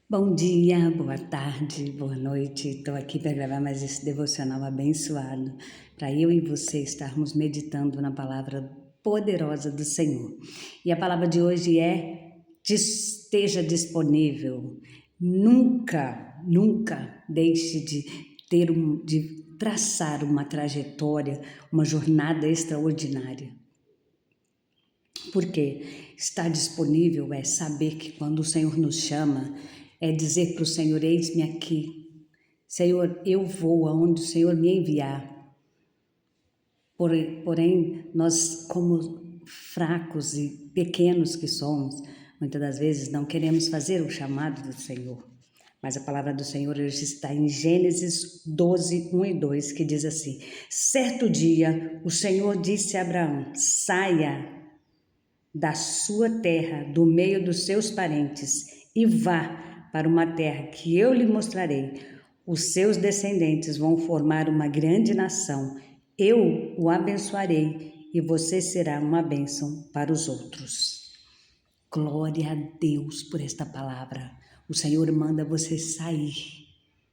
Bom dia, boa tarde, boa noite. Estou aqui para gravar mais esse devocional abençoado, para eu e você estarmos meditando na palavra poderosa do Senhor. E a palavra de hoje é: esteja disponível. Nunca deixe de de traçar uma trajetória, uma jornada extraordinária. Porque estar disponível é saber que quando o Senhor nos chama, é dizer para o Senhor: eis-me aqui. Senhor, eu vou aonde o Senhor me enviar. Porém, nós, como fracos e pequenos que somos, muitas das vezes não queremos fazer o chamado do Senhor. Mas a palavra do Senhor hoje está em Gênesis 12, 1 e 2, que diz assim: certo dia o Senhor disse a Abraão: saia da sua terra, do meio dos seus parentes, e vá para uma terra que eu lhe mostrarei. Os seus descendentes vão formar uma grande nação. Eu o abençoarei e você será uma bênção para os outros. Glória a Deus por esta palavra. O Senhor manda você sair.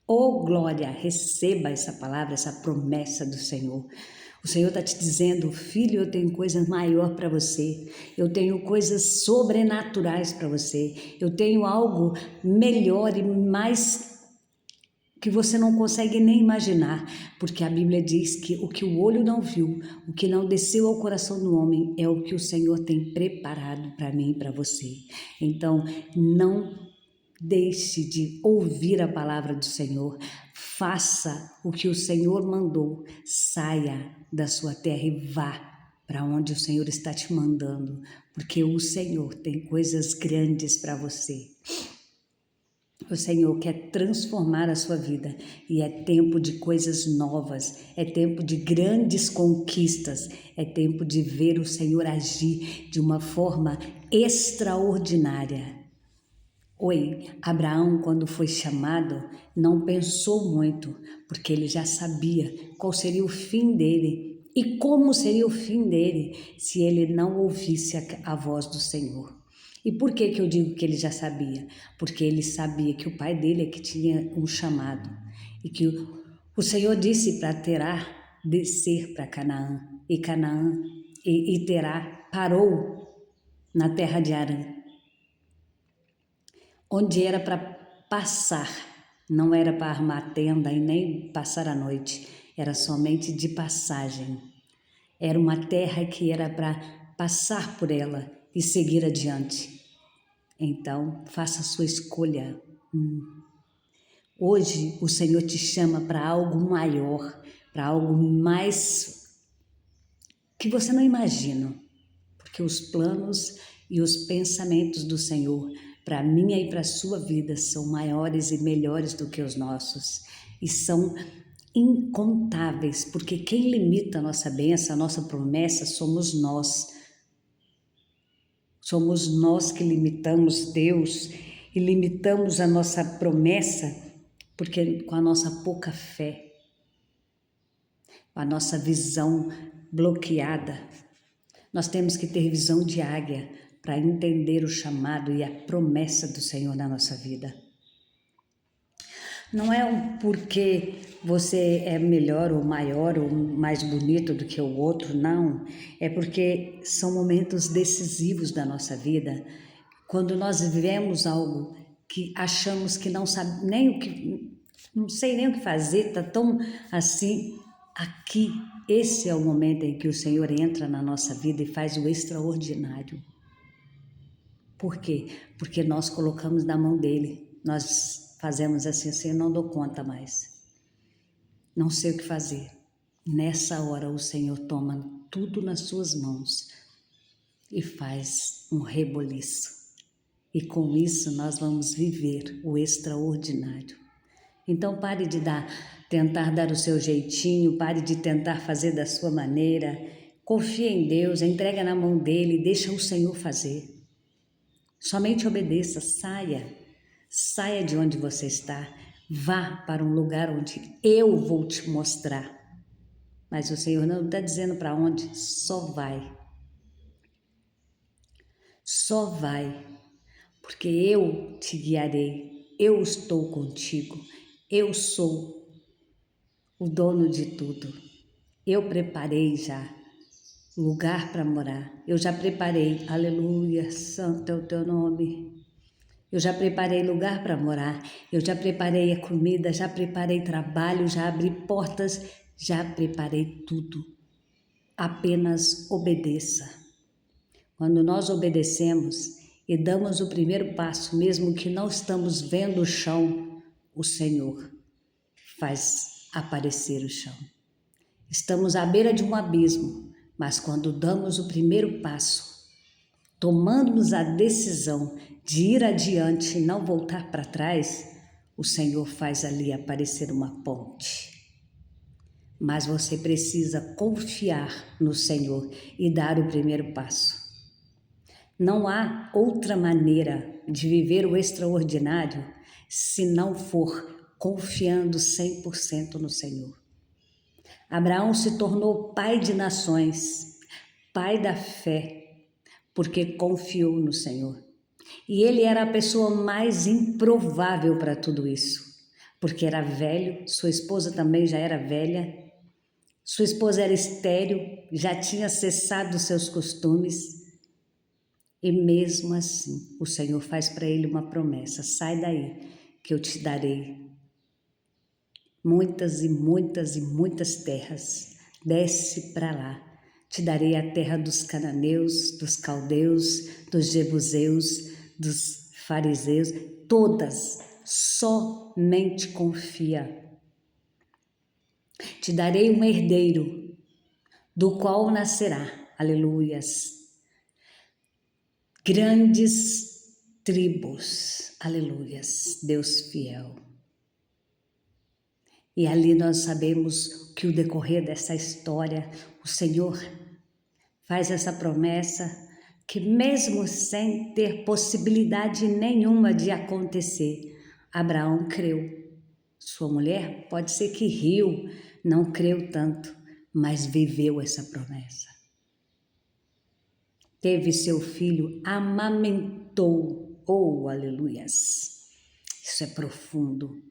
Oh, glória, receba essa palavra, essa promessa do Senhor. O Senhor está te dizendo: filho, eu tenho coisa maior para você, eu tenho coisas sobrenaturais para você, eu tenho algo melhor e mais que você não consegue nem imaginar, porque a Bíblia diz que o que o olho não viu, o que não desceu ao coração do homem, é o que o Senhor tem preparado para mim e para você. Então, não deixe de ouvir a palavra do Senhor, faça o que o Senhor mandou, saia da sua terra e vá para onde o Senhor está te mandando, porque o Senhor tem coisas grandes para você. O Senhor quer transformar a sua vida e é tempo de coisas novas, é tempo de grandes conquistas, é tempo de ver o Senhor agir de uma forma extraordinária. Oi, Abraão, quando foi chamado, não pensou muito, porque ele já sabia qual seria o fim dele e como seria o fim dele se ele não ouvisse a voz do Senhor. E por que eu digo que ele já sabia? Porque ele sabia que o pai dele é que tinha um chamado e que o Senhor disse para Terá descer para Canaã e Terá parou na terra de Arã, onde era para passar, não era para armar tenda e nem passar a noite, era somente de passagem. Era uma terra que era para passar por ela e seguir adiante. Então, faça a sua escolha. Hoje, o Senhor te chama para algo maior, para algo mais que você não imagina, porque os planos e os pensamentos do Senhor para a minha e para a sua vida são maiores e melhores do que os nossos e são incontáveis, porque quem limita a nossa bênção, a nossa promessa, somos nós. Somos nós que limitamos Deus e limitamos a nossa promessa, porque com a nossa pouca fé, com a nossa visão bloqueada, nós temos que ter visão de águia para entender o chamado e a promessa do Senhor na nossa vida. Não é um porque você é melhor ou maior ou mais bonito do que o outro, não. É porque são momentos decisivos da nossa vida, quando nós vivemos algo que achamos que não sabe nem o que, não sei nem o que fazer, tá tão assim. Aqui, esse é o momento em que o Senhor entra na nossa vida e faz o extraordinário. Por quê? Porque nós colocamos na mão dele. Nós fazemos assim, eu não dou conta mais. Não sei o que fazer. Nessa hora o Senhor toma tudo nas suas mãos e faz um reboliço. E com isso nós vamos viver o extraordinário. Então pare de tentar dar o seu jeitinho, pare de tentar fazer da sua maneira. Confie em Deus, entrega na mão dele, deixa o Senhor fazer. Somente obedeça, saia de onde você está, vá para um lugar onde eu vou te mostrar. Mas o Senhor não está dizendo para onde, só vai. Só vai, porque eu te guiarei. eu estou contigo, eu sou o dono de tudo. Eu preparei já lugar para morar, eu já preparei, aleluia, santo é o teu nome. Eu já preparei lugar para morar, eu já preparei a comida, já preparei trabalho, já abri portas, já preparei tudo. Apenas obedeça. Quando nós obedecemos e damos o primeiro passo, mesmo que não estamos vendo o chão, o Senhor faz aparecer o chão. Estamos à beira de um abismo, mas quando damos o primeiro passo, tomamos a decisão de ir adiante e não voltar para trás, o Senhor faz ali aparecer uma ponte. Mas você precisa confiar no Senhor e dar o primeiro passo. Não há outra maneira de viver o extraordinário se não for confiando 100% no Senhor. Abraão se tornou pai de nações, pai da fé, porque confiou no Senhor. E ele era a pessoa mais improvável para tudo isso, porque era velho, sua esposa também já era velha, sua esposa era estéril, já tinha cessado seus costumes, e mesmo assim o Senhor faz para ele uma promessa: sai daí, que eu te darei muitas e muitas e muitas terras, desce para lá. Te darei a terra dos cananeus, dos caldeus, dos jebuseus, dos fariseus, todas, somente confia. Te darei um herdeiro, do qual nascerá, aleluias, grandes tribos, aleluias, Deus fiel. E ali nós sabemos que o decorrer dessa história, o Senhor faz essa promessa que mesmo sem ter possibilidade nenhuma de acontecer, Abraão creu. Sua mulher pode ser que riu, não creu tanto, mas viveu essa promessa. Teve seu filho, amamentou, oh aleluias, isso é profundo.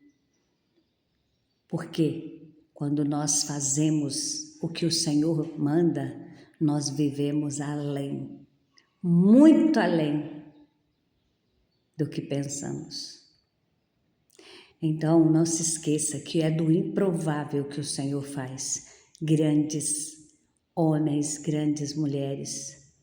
Porque quando nós fazemos o que o Senhor manda, nós vivemos além, muito além do que pensamos. Então, não se esqueça que é do improvável que o Senhor faz grandes homens, grandes mulheres.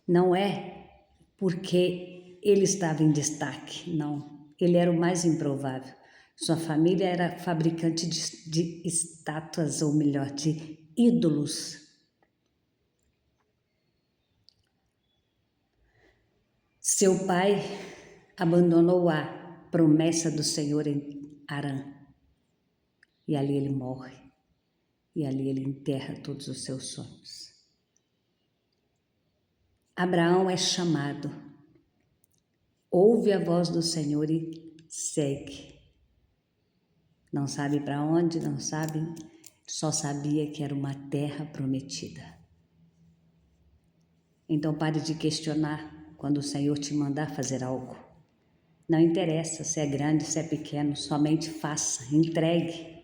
Não é porque ele estava em destaque, não. Ele era o mais improvável. Sua família era fabricante de estátuas, ou melhor, de ídolos. Seu pai abandonou a promessa do Senhor em Harã. E ali ele morre. E ali ele enterra todos os seus sonhos. Abraão é chamado. Ouve a voz do Senhor e segue. Não sabe para onde, não sabe, só sabia que era uma terra prometida. Então pare de questionar quando o Senhor te mandar fazer algo. Não interessa se é grande, se é pequeno, somente faça, entregue.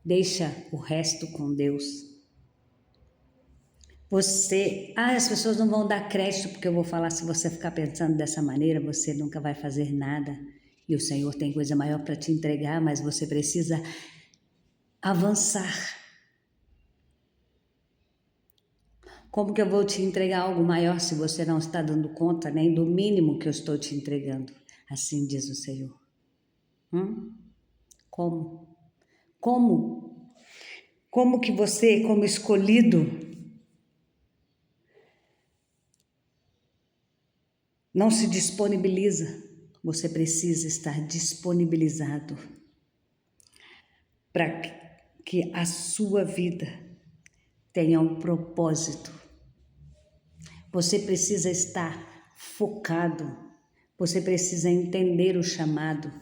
Deixa o resto com Deus. As pessoas não vão dar crédito porque eu vou falar, se você ficar pensando dessa maneira, você nunca vai fazer nada. E o Senhor tem coisa maior para te entregar, mas você precisa avançar. Como que eu vou te entregar algo maior se você não está dando conta nem do mínimo que eu estou te entregando? Assim diz o Senhor. Como? Como que você, como escolhido, não se disponibiliza? Você precisa estar disponibilizado para que a sua vida tenha um propósito. Você precisa estar focado, você precisa entender o chamado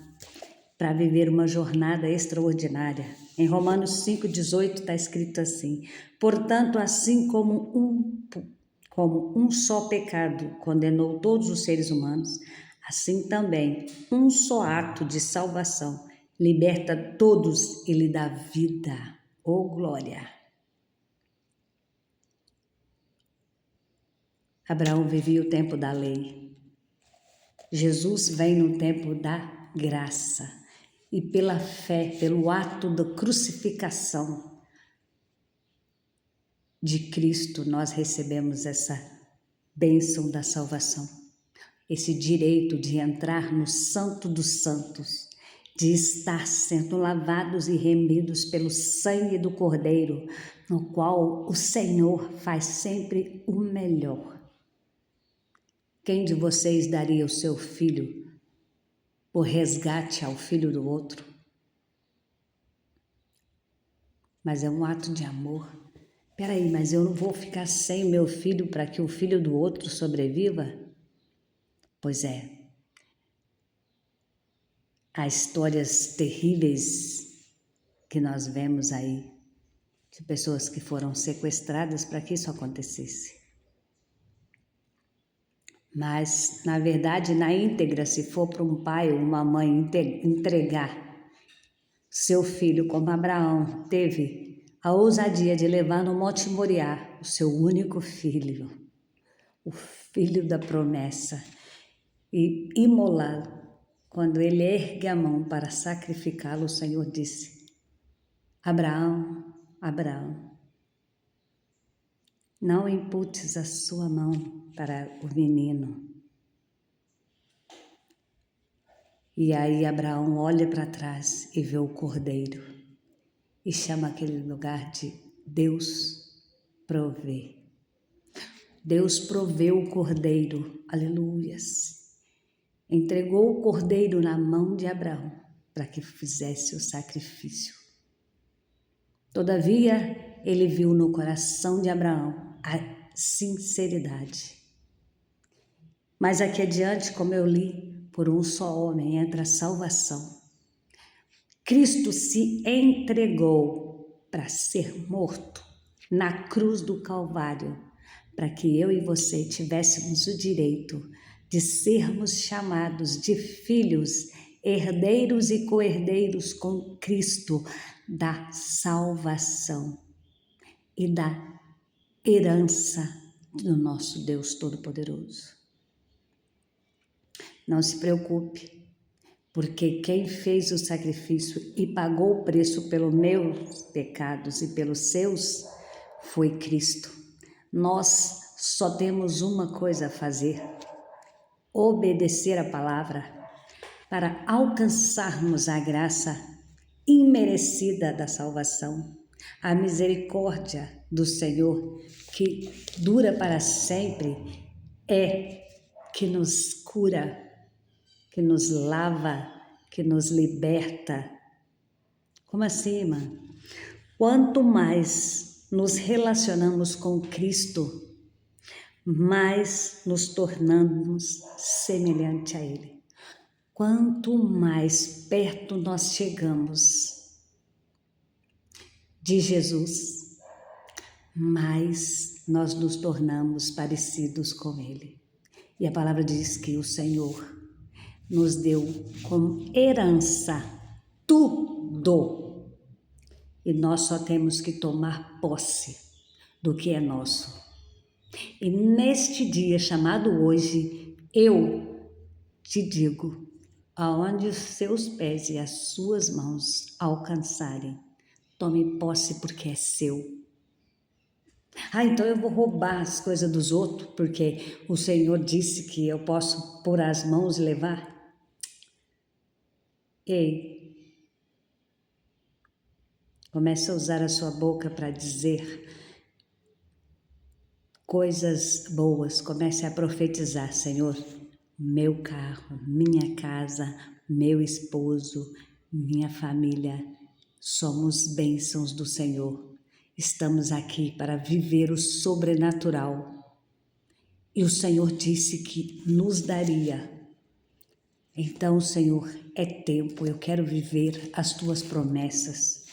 para viver uma jornada extraordinária. Em Romanos 5,18 está escrito assim: portanto, assim como um só pecado condenou todos os seres humanos, Assim também, um só ato de salvação liberta todos e lhe dá vida. Oh, glória! Abraão vivia o tempo da lei. Jesus vem no tempo da graça. E pela fé, pelo ato da crucificação de Cristo, nós recebemos essa bênção da salvação. Esse direito de entrar no Santo dos Santos, de estar sendo lavados e remidos pelo sangue do Cordeiro, no qual o Senhor faz sempre o melhor. Quem de vocês daria o seu filho por resgate ao filho do outro? Mas é um ato de amor. Peraí, mas eu não vou ficar sem meu filho para que o filho do outro sobreviva? Pois é. Há histórias terríveis que nós vemos aí, de pessoas que foram sequestradas para que isso acontecesse. Mas, na verdade, na íntegra, se for para um pai ou uma mãe entregar seu filho, como Abraão teve a ousadia de levar no Monte Moriá o seu único filho, o filho da promessa, e imolá-lo. Quando ele ergue a mão para sacrificá-lo, o Senhor disse: Abraão, Abraão, não imputes a sua mão para o menino. E aí Abraão olha para trás e vê o cordeiro e chama aquele lugar de Deus provê. Deus proveu o cordeiro, aleluias. Entregou o cordeiro na mão de Abraão para que fizesse o sacrifício. Todavia, ele viu no coração de Abraão a sinceridade. Mas aqui adiante, como eu li, por um só homem entra a salvação. Cristo se entregou para ser morto na cruz do Calvário, para que eu e você tivéssemos o direito de sermos chamados de filhos, herdeiros e co-herdeiros com Cristo da salvação e da herança do nosso Deus Todo-Poderoso. Não se preocupe, porque quem fez o sacrifício e pagou o preço pelos meus pecados e pelos seus foi Cristo. Nós só temos uma coisa a fazer: obedecer a palavra para alcançarmos a graça imerecida da salvação, a misericórdia do Senhor que dura para sempre, que nos cura, que nos lava, que nos liberta. Como assim, irmã? Quanto mais nos relacionamos com Cristo, mais nos tornamos semelhante a Ele. Quanto mais perto nós chegamos de Jesus, mais nós nos tornamos parecidos com Ele. E a palavra diz que o Senhor nos deu como herança tudo. E nós só temos que tomar posse do que é nosso. E neste dia chamado hoje, eu te digo, aonde os seus pés e as suas mãos alcançarem, tome posse porque é seu. Então eu vou roubar as coisas dos outros porque o Senhor disse que eu posso pôr as mãos e levar? Ei, comece a usar a sua boca para dizer coisas boas, comece a profetizar: Senhor, meu carro, minha casa, meu esposo, minha família, somos bênçãos do Senhor. Estamos aqui para viver o sobrenatural. E o Senhor disse que nos daria. Então, Senhor, é tempo, eu quero viver as Tuas promessas.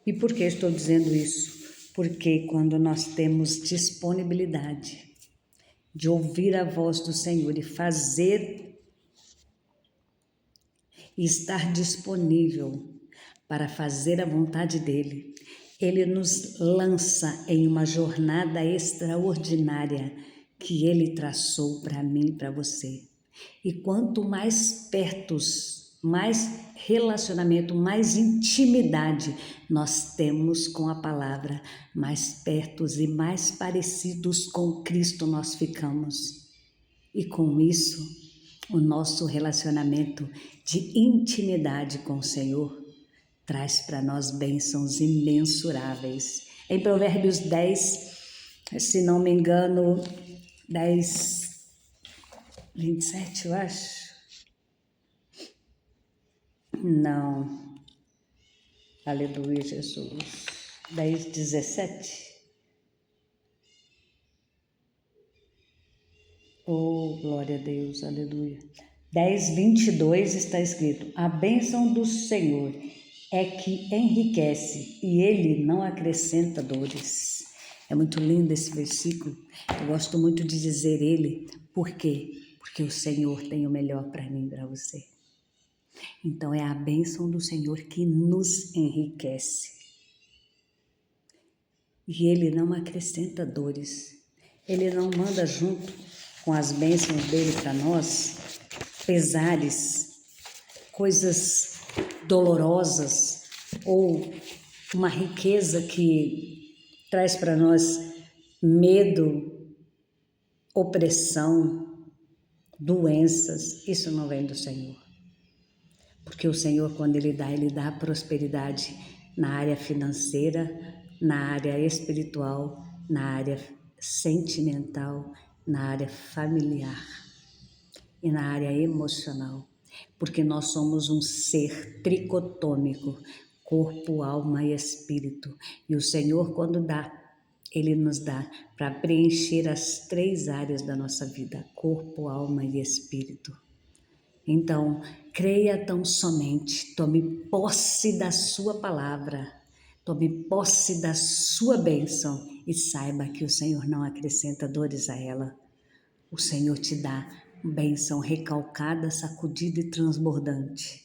E por que estou dizendo isso? Porque quando nós temos disponibilidade de ouvir a voz do Senhor e fazer e estar disponível para fazer a vontade dele, ele nos lança em uma jornada extraordinária que ele traçou para mim e para você. E quanto mais perto, mais relacionamento, mais intimidade nós temos com a palavra, mais perto e mais parecidos com Cristo nós ficamos. E com isso, o nosso relacionamento de intimidade com o Senhor traz para nós bênçãos imensuráveis. Em Provérbios 10, se não me engano, 10, 27, eu acho. Não. Aleluia, Jesus. 10, 17. Oh, glória a Deus, aleluia. 10, 22 está escrito: a bênção do Senhor é que enriquece e ele não acrescenta dores. É muito lindo esse versículo. Eu gosto muito de dizer ele. Por quê? Porque o Senhor tem o melhor para mim e para você. Então é a bênção do Senhor que nos enriquece. E ele não acrescenta dores. Ele não manda junto com as bênçãos dele para nós pesares, coisas dolorosas ou uma riqueza que traz para nós medo, opressão, doenças. Isso não vem do Senhor. Porque o Senhor, quando Ele dá prosperidade na área financeira, na área espiritual, na área sentimental, na área familiar e na área emocional. Porque nós somos um ser tricotômico, corpo, alma e espírito. E o Senhor, quando dá, Ele nos dá para preencher as 3 áreas da nossa vida, corpo, alma e espírito. Então, creia tão somente, tome posse da sua palavra, tome posse da sua bênção e saiba que o Senhor não acrescenta dores a ela. O Senhor te dá bênção recalcada, sacudida e transbordante,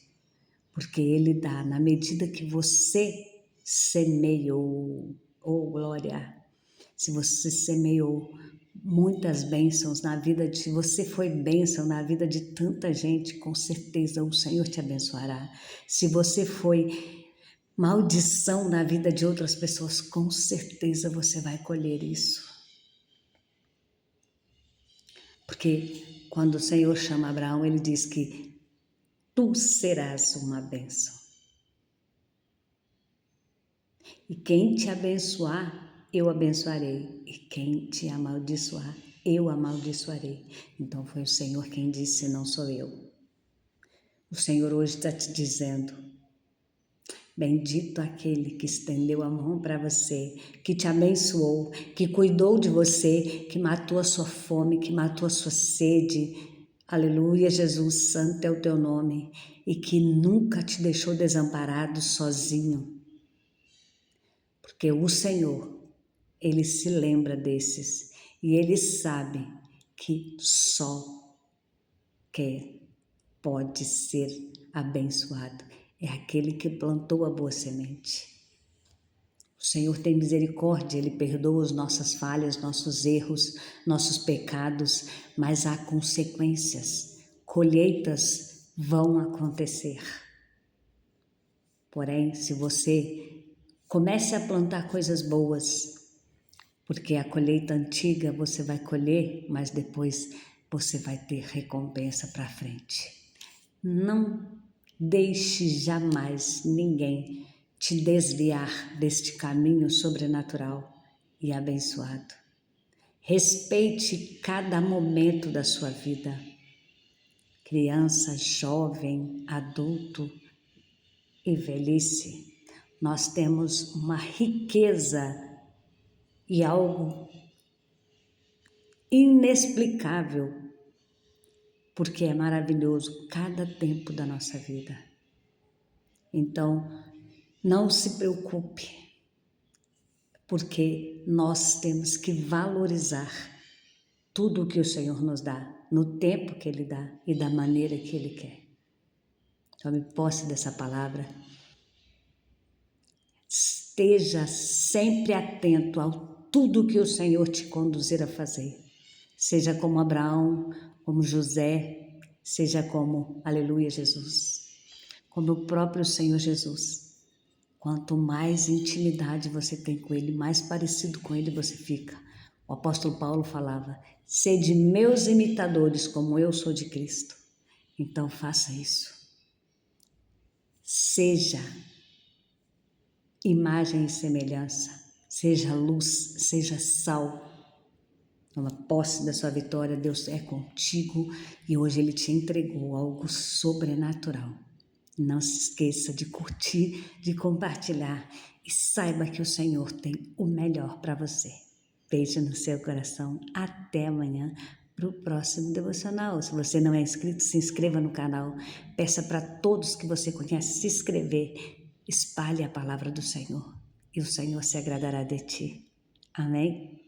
porque Ele dá na medida que você semeou. Oh, glória! Se você semeou muitas bênçãos na vida de você, foi bênção na vida de tanta gente, com certeza o Senhor te abençoará. Se você foi maldição na vida de outras pessoas, com certeza você vai colher isso. Porque quando o Senhor chama Abraão, ele diz que tu serás uma bênção. E quem te abençoar, eu abençoarei. E quem te amaldiçoar, eu amaldiçoarei. Então foi o Senhor quem disse, não sou eu. O Senhor hoje está te dizendo: bendito aquele que estendeu a mão para você, que te abençoou, que cuidou de você, que matou a sua fome, que matou a sua sede. Aleluia, Jesus, santo é o teu nome. E que nunca te deixou desamparado, sozinho. Porque o Senhor, Ele se lembra desses e Ele sabe que só quem pode ser abençoado é aquele que plantou a boa semente. O Senhor tem misericórdia, Ele perdoa as nossas falhas, nossos erros, nossos pecados, mas há consequências, colheitas vão acontecer. Porém, se você comece a plantar coisas boas, porque a colheita antiga você vai colher, mas depois você vai ter recompensa para frente. Não deixe jamais ninguém te desviar deste caminho sobrenatural e abençoado. Respeite cada momento da sua vida. Criança, jovem, adulto e velhice. Nós temos uma riqueza e algo inexplicável, porque é maravilhoso cada tempo da nossa vida. Então, não se preocupe, porque nós temos que valorizar tudo o que o Senhor nos dá, no tempo que Ele dá e da maneira que Ele quer. Tome posse dessa palavra. Esteja sempre atento a tudo que o Senhor te conduzir a fazer. Seja como Abraão, como José, seja como, aleluia, Jesus, como o próprio Senhor Jesus. Quanto mais intimidade você tem com Ele, mais parecido com Ele você fica. O apóstolo Paulo falava, sede meus imitadores como eu sou de Cristo. Então faça isso. Seja imagem e semelhança, seja luz, seja sal. Toma posse da sua vitória, Deus é contigo e hoje Ele te entregou algo sobrenatural. Não se esqueça de curtir, de compartilhar e saiba que o Senhor tem o melhor para você. Beijo no seu coração, até amanhã para o próximo devocional. Se você não é inscrito, se inscreva no canal, peça para todos que você conhece se inscrever, espalhe a palavra do Senhor e o Senhor se agradará de ti. Amém?